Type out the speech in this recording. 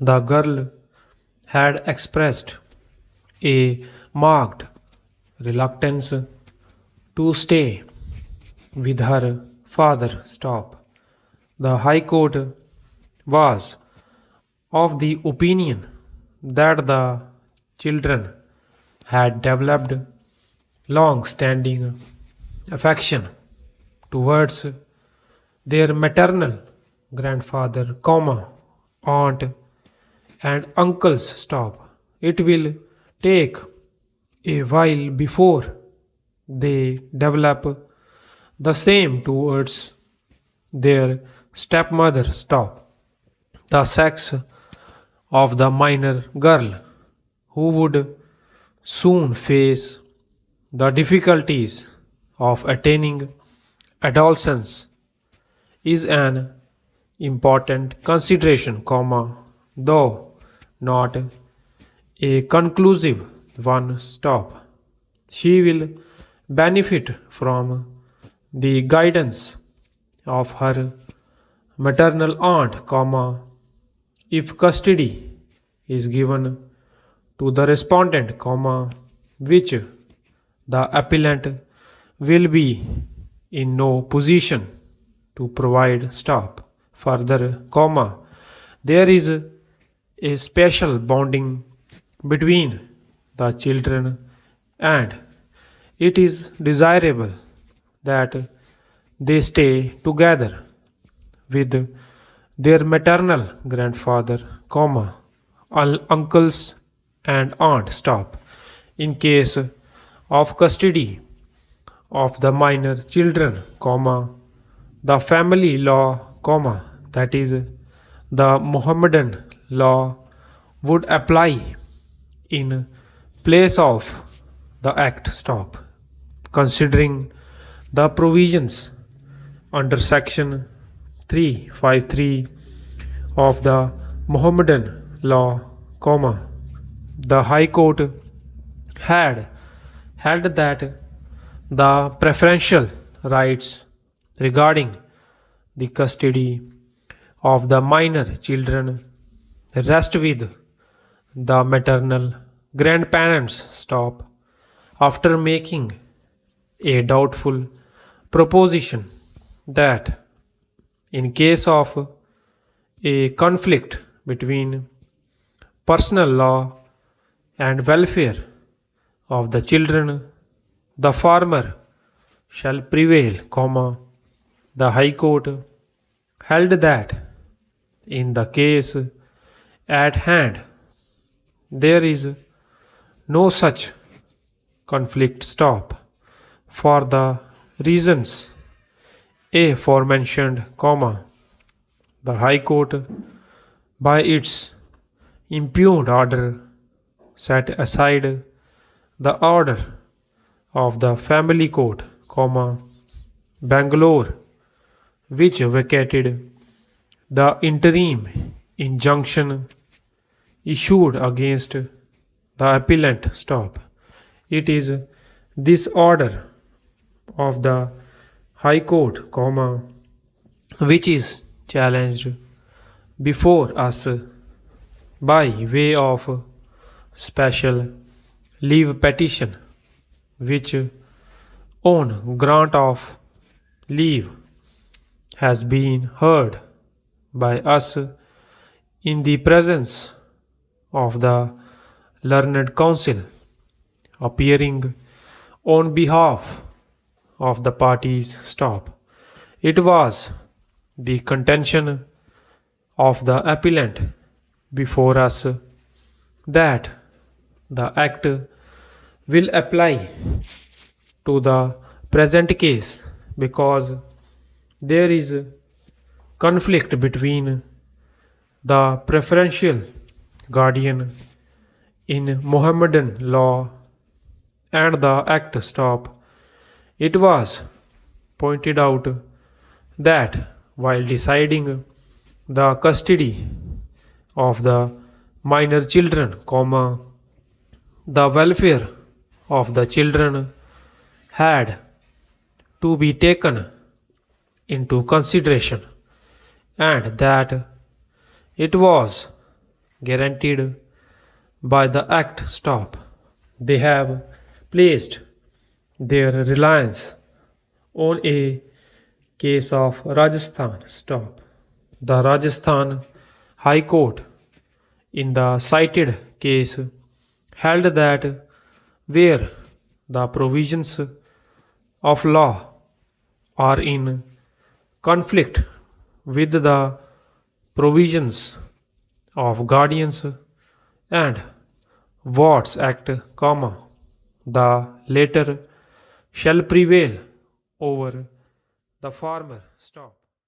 The girl had expressed a marked reluctance to stay with her father. Stop. The High Court was of the opinion that the children had developed long standing affection towards their maternal grandfather, aunt, and uncles. Stop. It will take a while before they develop the same towards their stepmother. Stop. The sex of the minor girl, who would soon face the difficulties of attaining adolescence, is an important consideration, though not a conclusive one. Stop. She will benefit from the guidance of her maternal aunt, if custody is given to the respondent, which the appellant will be in no position to provide. Stop. Further, there is a special bonding between the children, and it is desirable that they stay together with their maternal grandfather, uncles and aunt. Stop. In case of custody of the minor children, the family law, that is the Mohammedan law, would apply in place of the act. Stop. Considering the provisions under section 353 of the Mohammedan law, the High Court had held that the preferential rights regarding the custody of the minor children rest with the maternal grandparents. Stop. After making a doubtful proposition that in case of a conflict between personal law and welfare of the children, the former shall prevail, the High Court held that in the case at hand there is no such conflict. Stop. For the reasons aforementioned, the High Court by its impugned order set aside the order of the Family Court, Bangalore, which vacated the interim injunction issued against the appellant. Stop. It is this order of the High Court, which is challenged before us by way of special leave petition, which on grant of leave has been heard by us in the presence of the learned counsel appearing on behalf of the parties. Stop. It was the contention of the appellant before us that the act will apply to the present case because there is conflict between the preferential guardian in Mohammedan law and the act. Stop. It was pointed out that while deciding the custody of the minor children, the welfare of the children had to be taken into consideration, and that it was guaranteed by the Act stop. They have placed their reliance on a case of Rajasthan stop. The Rajasthan High Court, in the cited case, held that where the provisions of law are in conflict with the provisions of Guardians and Wards Act, the latter shall prevail over the former. Stop.